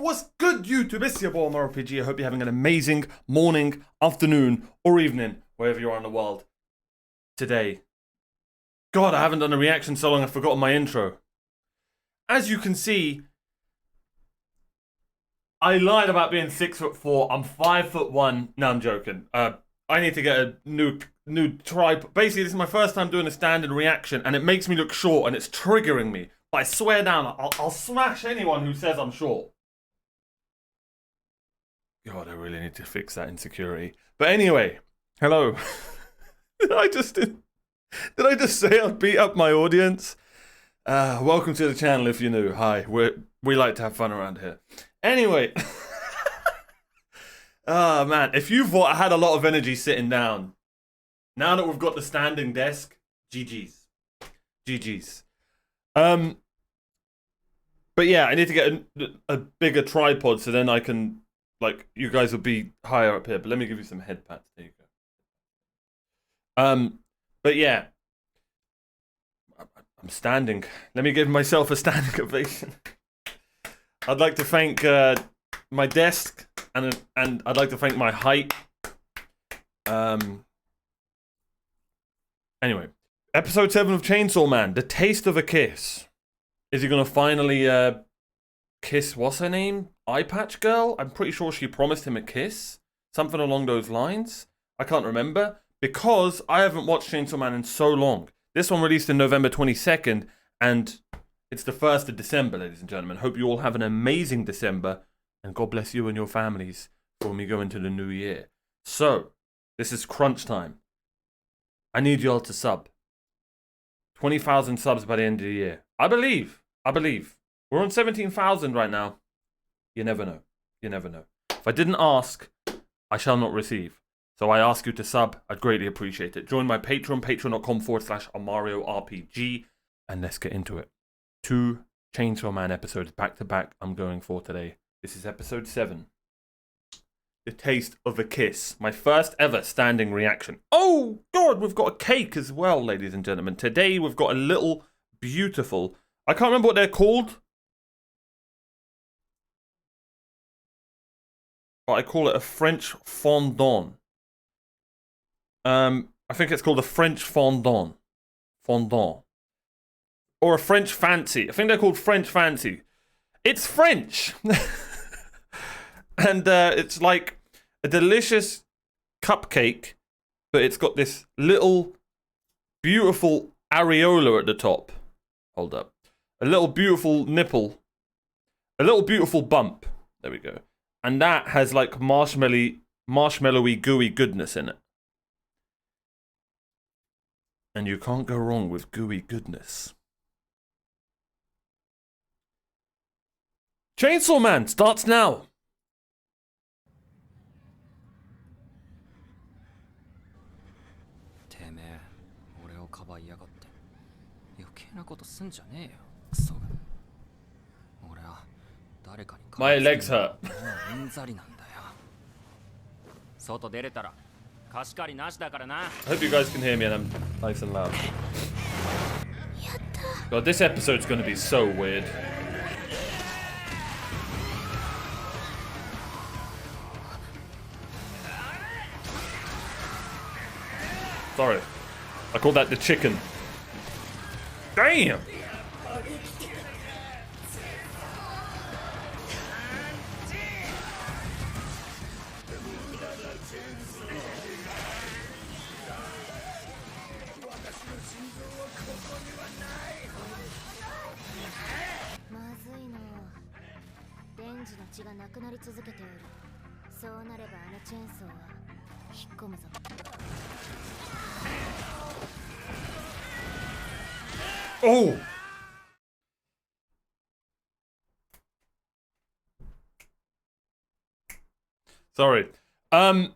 What's good, YouTube? It's your boy OmarioRpg. I hope you're having an amazing morning, afternoon, or evening, wherever you are in the world. Today. God, I haven't done a reaction so long I've forgotten my intro. As you can see, I lied about being 6'4". I'm 5'1". No, I'm joking. I need to get a new tripod. Basically, this is my first time doing a standard reaction, and it makes me look short, and it's triggering me. But I swear down, I'll smash anyone who says I'm short. God, I really need to fix that insecurity. But anyway, hello. Did I just say I'd beat up my audience? Welcome to the channel if you're new. Hi, we like to have fun around here. Anyway. Oh man, if you thought I had a lot of energy sitting down, now that we've got the standing desk, GG's. GG's. But yeah, I need to get a bigger tripod so then I can, like, you guys will be higher up here. But let me give you some head pats. There you go. But yeah, I'm standing. Let me give myself a standing ovation. I'd like to thank my desk and I'd like to thank my height. Anyway, episode 7 of Chainsaw Man, The Taste of a Kiss. Is he gonna finally kiss, what's her name? Eye Patch Girl? I'm pretty sure she promised him a kiss. Something along those lines. I can't remember. Because I haven't watched Chainsaw Man in so long. This one released in November 22nd. And it's the 1st of December, ladies and gentlemen. Hope you all have an amazing December. And God bless you and your families for when we go into the new year. So, this is crunch time. I need y'all to sub. 20,000 subs by the end of the year. I believe. We're on 17,000 right now. You never know. You never know. If I didn't ask, I shall not receive. So I ask you to sub. I'd greatly appreciate it. Join my Patreon, patreon.com/OmarioRpg. And let's get into it. 2 Chainsaw Man episodes back to back I'm going for today. This is episode 7. The Taste of a Kiss. My first ever standing reaction. Oh, God, we've got a cake as well, ladies and gentlemen. Today we've got a little beautiful... I can't remember what they're called. But I call it a French fondant. I think it's called a French fondant. Fondant. Or a French fancy. I think they're called French fancy. It's French. And it's like a delicious cupcake, but it's got this little beautiful areola at the top. Hold up. A little beautiful nipple. A little beautiful bump. There we go. And that has like marshmallowy gooey goodness in it. And you can't go wrong with gooey goodness. Chainsaw Man starts now. My legs hurt. I hope you guys can hear me and I'm nice and loud. God, this episode's gonna be so weird. Sorry. I call that the chicken. Damn! Oh! Sorry. Yeah,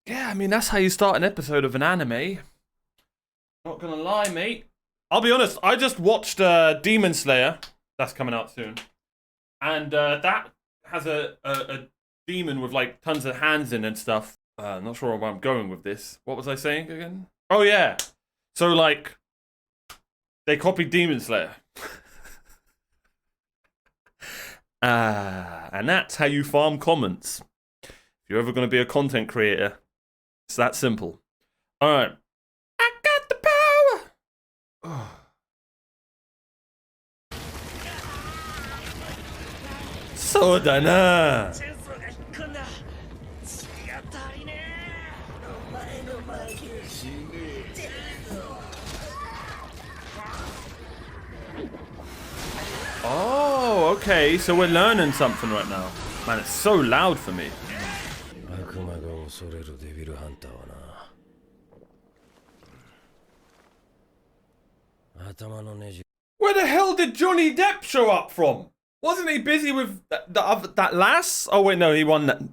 I mean, that's how you start an episode of an anime. Not gonna lie, mate. I'll be honest, I just watched Demon Slayer. That's coming out soon. And that has a demon with, like, tons of hands in and stuff. Not sure where I'm going with this. What was I saying again? Oh, yeah. So, like, they copied Demon Slayer. And that's how you farm comments. If you're ever going to be a content creator, it's that simple. All right. I got the power. So dana. Oh, okay, so we're learning something right now. Man, it's so loud for me. Where the hell did Johnny Depp show up from? Wasn't he busy with that lass? Oh wait, no, he won that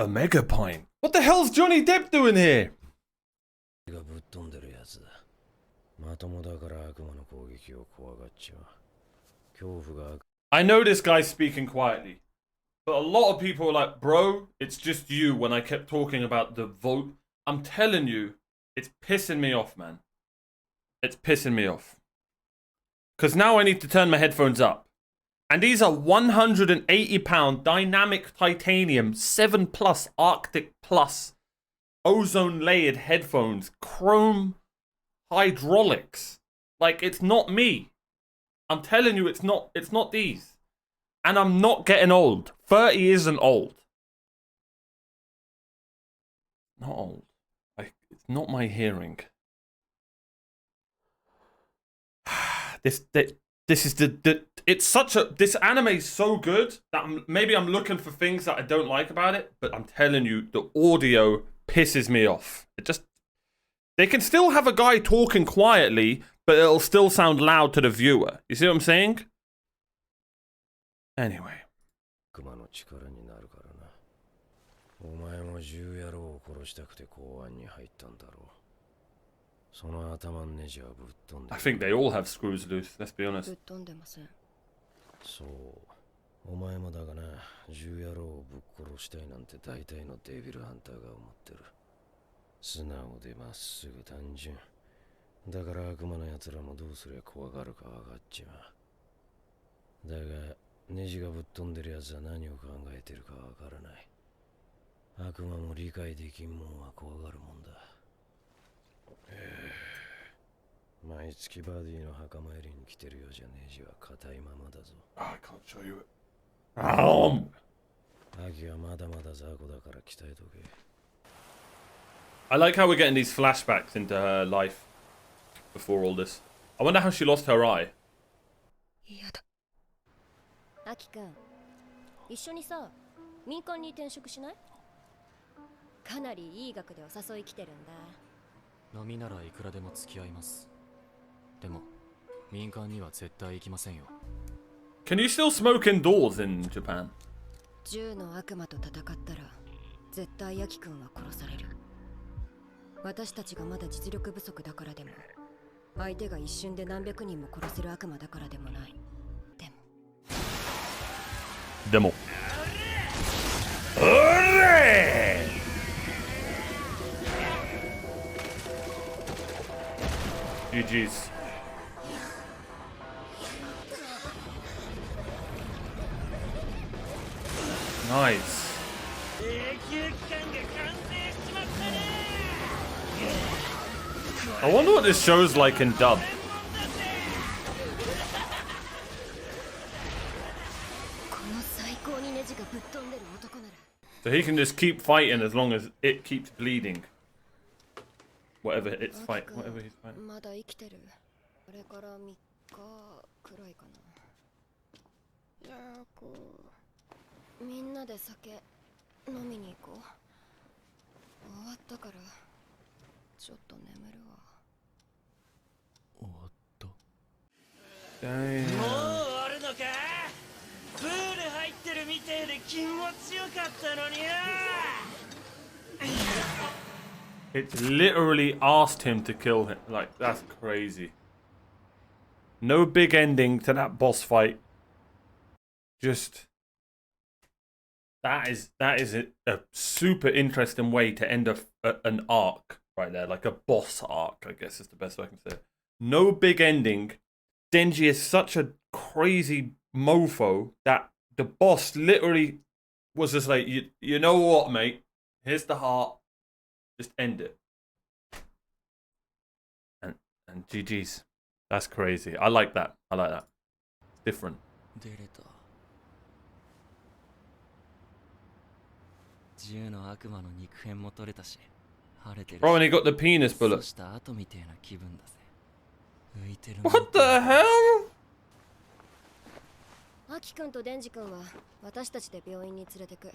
Omega Point. What the hell's Johnny Depp doing here? I know this guy's speaking quietly, but a lot of people are like, bro, it's just you when I kept talking about the vote. I'm telling you, it's pissing me off, man. It's pissing me off. Because now I need to turn my headphones up. And these are 180-pound dynamic titanium 7 Plus Arctic Plus ozone layered headphones. Chrome hydraulics. Like, it's not me. I'm telling you, it's not these. And I'm not getting old. 30 isn't old. Not old. It's not my hearing. This is it's such a, this anime is so good that maybe I'm looking for things that I don't like about it, but I'm telling you, the audio pisses me off. They can still have a guy talking quietly, but it'll still sound loud to the viewer. You see what I'm saying? Anyway. I think they all have screws loose, let's be honest. Oh, I can't show you it. I like how we're getting these flashbacks into her life before all this. I wonder how she lost her eye. Can you still smoke indoors in Japan? Demo. GG's. Nice. I wonder what this show's like in dub. So he can just keep fighting as long as it keeps bleeding. Whatever it's fight, whatever he's fighting. Damn. It literally asked him to kill him. Like, that's crazy. No big ending to that boss fight. Just that is a super interesting way to end an arc right there, like a boss arc, I guess is the best way I can say it. No big ending. Denji is such a crazy mofo that the boss literally was just like, you know what, mate? Here's the heart. Just end it. And GG's. That's crazy. I like that. I like that. It's different. Bro, and he got the penis bullet. What the hell? アキ君とデンジ君は私たちで病院に連れてく。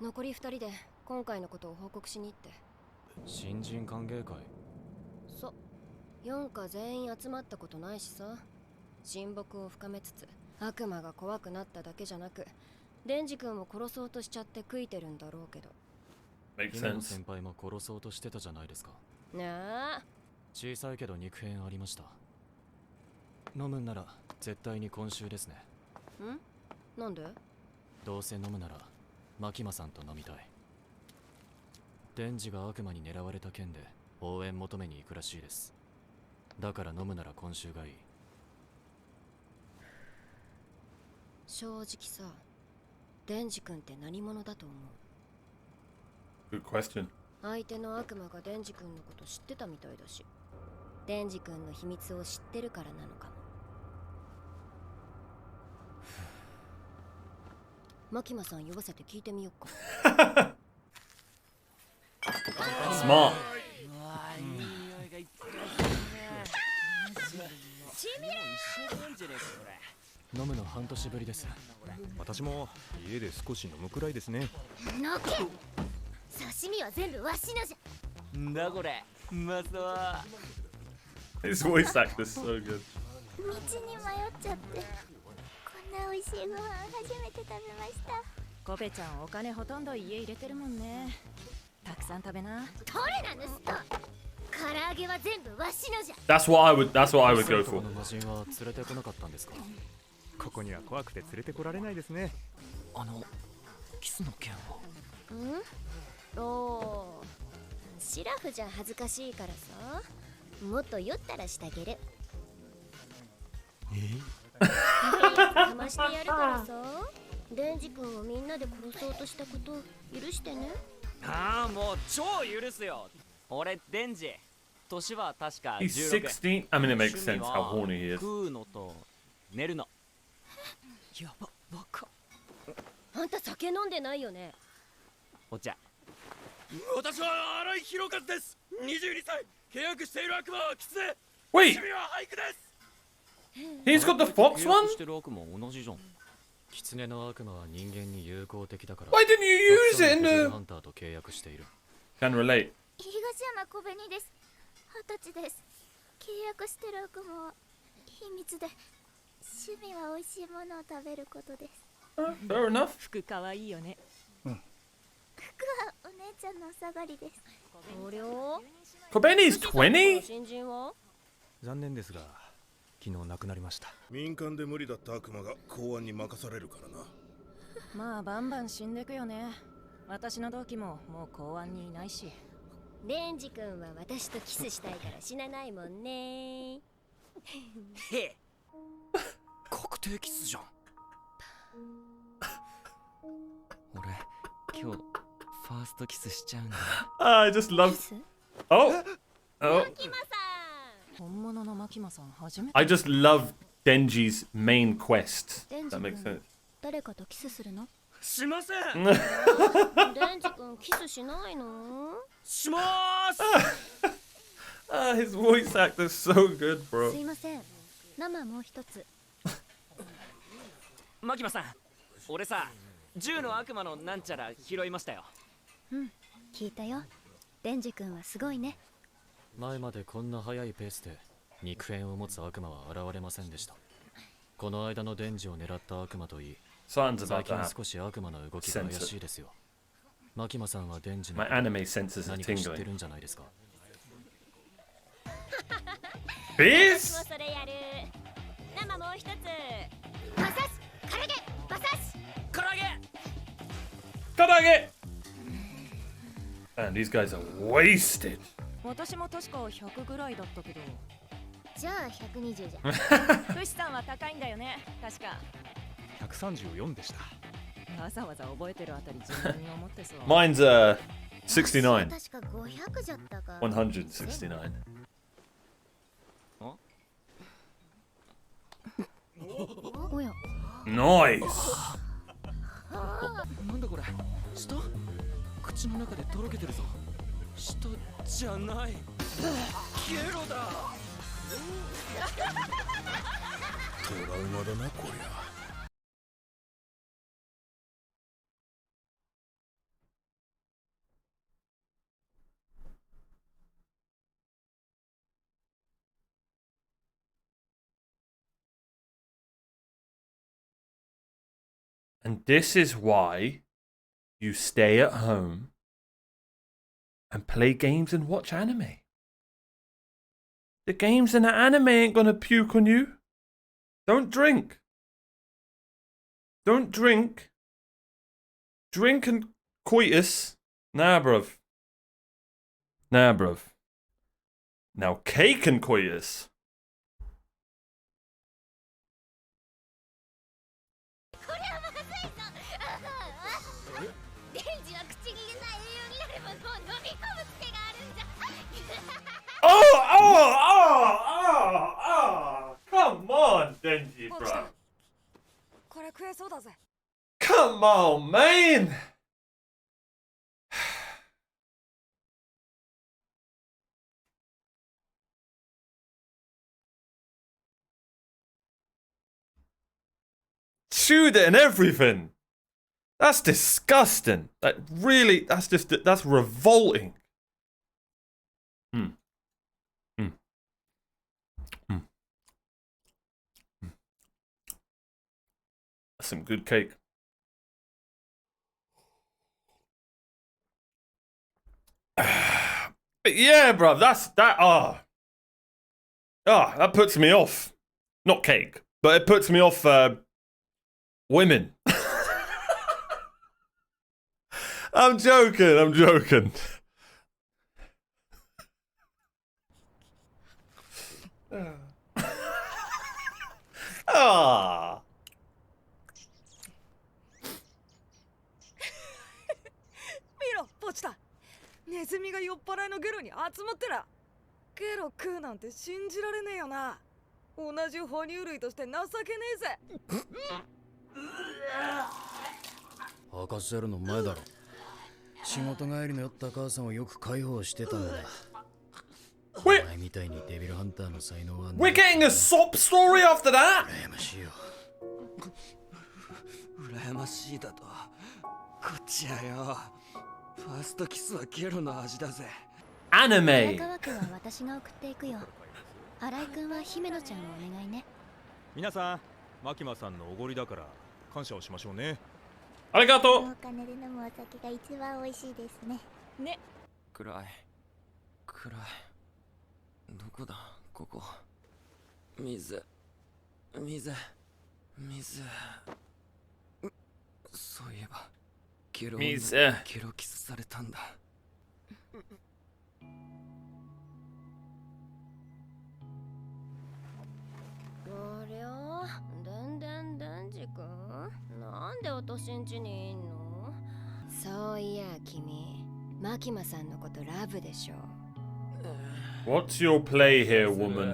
残り2人で今回のことを報告しに行って。新人歓迎会。そう。4課全員集まったことないしさ。親睦を深めつつ悪魔が怖くなっただけじゃなく、デンジ君を殺そうとしちゃって悔いてるんだろうけど。Makes sense. 先輩も殺そうとしてたじゃないですか。ねえ。小さいけど肉片ありました。飲むんなら絶対に今週ですね。ん？なんで？どうせ飲むならマキマさんと飲みたい。デンジが悪魔に狙われた件で応援求めに行くらしいです。だから飲むなら今週がいい。正直さ、デンジ君って何者だと思う？ Good question. 相手の悪魔がデンジ君のこと知ってたみたいだし、デンジ君の秘密を知ってるからなのかも。マキマさん呼ばせて聞いてみよっか。Smart. 飲むの半年ぶりです。私も家で少し飲むくらいですね。のけ刺身は全部わしのじゃ。んだこれ、うまそう。 His voice actor is so good. 道に迷っちゃって、こんな美味しいご飯初めて食べました。コペちゃんお金ほとんど家入れてるもんね。たくさん食べな。どれなんですと。唐揚げは全部わしのじゃ。That's what I would go for. この魔人は連れてこなかったんですか。ここには怖くて連れてこられないですね。キスの件おを。お。シラフじゃ恥ずかしいからさ。もっと酔ったらしてあげる。かましてやるからさ。デンジ君をみんなで殺そうとしたこと許してね。ああ、もう超許すよ。俺デンジ。年は確か16。He's 16. I mean, it makes sense how horny he is. 食うのと寝るの。やば、バカ。あんた酒飲んでないよね。お茶。私は荒井宏和です。22歳。契約している悪魔はキツネ。 Wait, 趣味は俳句です。 he's got the fox 契 one? 約してる悪魔同じじゃん。キツネの悪魔は人間に友好的だから。 Why didn't you use it in ハ the... ンターと契約している。Can relate. 東山小紅です。20歳です。契約してる悪魔は秘密で、趣味は美味しいものを食べることです。Fair enough. 服かわいいよね。服はお姉ちゃんのお下がりです。おりょ Kobeni's う 20? 新人は残念ですが、昨日亡くなりました。民間で無理だった悪魔が公安に任されるからな。まあバンバン死んでくよね。私の同期ももう公安にいないし。デンジ君は私とキスしたいから死なないもんね。へえ。確定キスじゃん。俺今日ファーストキスしちゃうんだ。I just love... キス Oh! Oh. マキマさ本物のマキマさん初めて。 I just love Denji's main quest. ん。デンジ That makes 君 sense. 誰かとキスするの？しません。デンジ君キスしないの？しまーす。His voice actor's so good, bro. すいません。生もう一つ。マキマさん、俺さ、銃の悪魔のなんちゃら拾いましたよ。聞いたよ。デンジ君はすごいね。前までこんな速いペースで肉片を持つ悪魔は現れませんでした。この間のデンジを狙った悪魔といい、 Sounds 最 about 近 that. 少し悪魔の動きが怪しいですよ。マキマさんはデンジの My anime senses are 何か知って tingling. るんじゃないですか。私 Biz? もそれやる。生もう一つ。バサシ、唐揚げ、バサシ。唐揚げ。 Karage! Man, these guys are wasted. 私も確か100ぐらいだったけど。じゃあ120じゃ。フシさんは高いんだよね。確か。134でした。わざわざ覚えてるあたり自分に思ってそう。Mine's 69. 確か500じゃったか。 169. おや。 Nice. なんだこれ、舌口の中でとろけてるぞ。舌じゃない、ゲロだ。トラウマだなこりゃ。And this is why you stay at home and play games and watch anime. The games and the anime ain't gonna puke on you. Don't drink. Don't drink. Drink and coitus. Nah, bruv. Nah, bruv. Now cake and coitus. これはまずいぞ。デンジは口に入れない栄養になるものを飲み込む癖があるんじゃ。 Oh! Come on, Denji, bro. これ食えそうだぜ。 Come on, man. Chewed it and everything. That's disgusting. Like, really, that's revolting. That's some good cake. But yeah, bruv, that puts me off. Not cake, but it puts me off women. I'm joking. Ah. 見ろ、ポチだ。ネズミが酔っ払いのゲロに集まってら。ゲロ食うなんて信じられねえよな。同じ哺乳類として情けねえぜ。吐かせるの前だろ。仕事帰りの酔った母さんをよく介抱してたんだ。お前みたいにデビルハンターの才能はない。 We're getting a sob story after that. 羨ましいよ。羨ましいだと。こっちやよ。ファーストキスはゲロの味だぜ。Anime. 川君は私が送っていくよ。新井君は姫野ちゃんをお願いね。皆さん、マキマさんのおごりだから感謝をしましょうね。ありがとう。お金で飲むお酒が一番美味しいですね。ね。暗い。どこだここ。水。そういえばゲロキスされたんだ。ありゃ、デンジ君、なんで私ん家にいんの？そういや君、マキマさんのことラブでしょ。What's your play here, woman?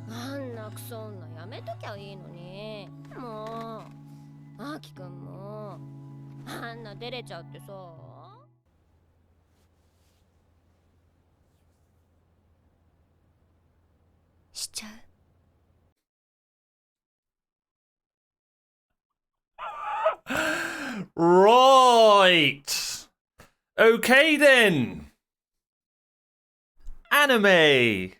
あんなクソ女やめときゃいいのに。もう、アキ君もあんな照れちゃってさ。しちゃう。Right. Okay then. Anime.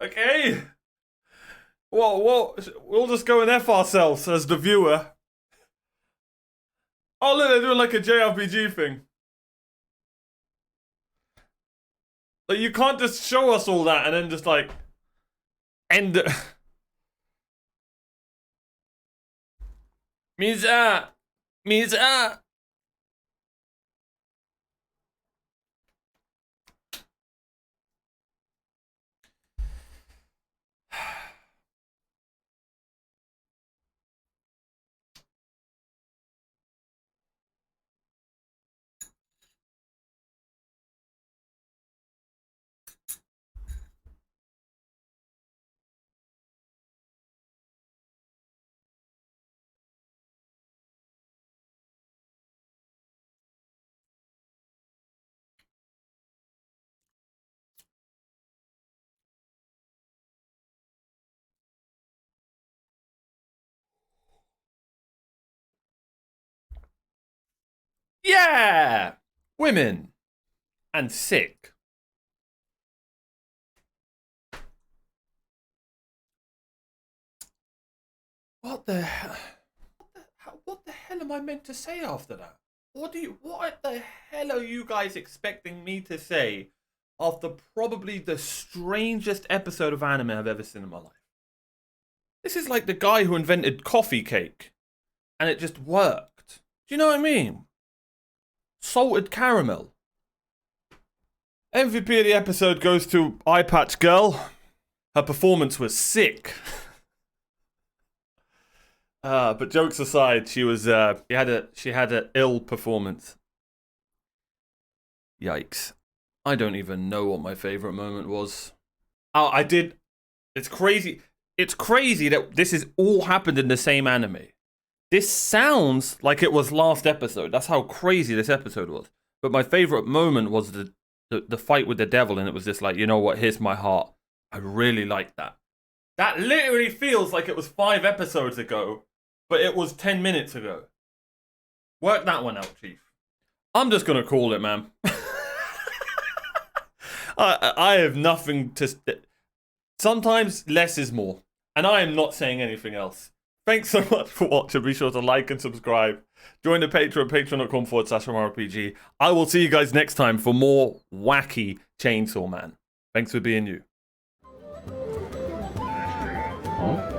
Okay. What? We'll just go and F ourselves as the viewer. Oh look, they're doing like a JRPG thing. Like, you can't just show us all that and then just like end it. Misa! Yeah! Women. And sick. What the hell? What the hell am I meant to say after that? What the hell are you guys expecting me to say after probably the strangest episode of anime I've ever seen in my life? This is like the guy who invented coffee cake, and it just worked. Do you know what I mean? Salted caramel. MVP of the episode goes to Eye Patch Girl. Her performance was sick. But jokes aside, she had an ill performance. Yikes. I don't even know what my favorite moment was. Oh, I did. It's crazy. It's crazy that this is all happened in the same anime. This sounds like it was last episode. That's how crazy this episode was. But my favorite moment was the fight with the devil, and it was just like, you know what, here's my heart. I really like that. That literally feels like it was 5 episodes ago, but it was 10 minutes ago. Work that one out, Chief. I'm just gonna call it, man. I have nothing to... Sometimes less is more. And I am not saying anything else. Thanks so much for watching. Be sure to like and subscribe. Join the Patreon, patreon.com/OmarioRpg. I will see you guys next time for more wacky Chainsaw Man. Thanks for being you. Huh?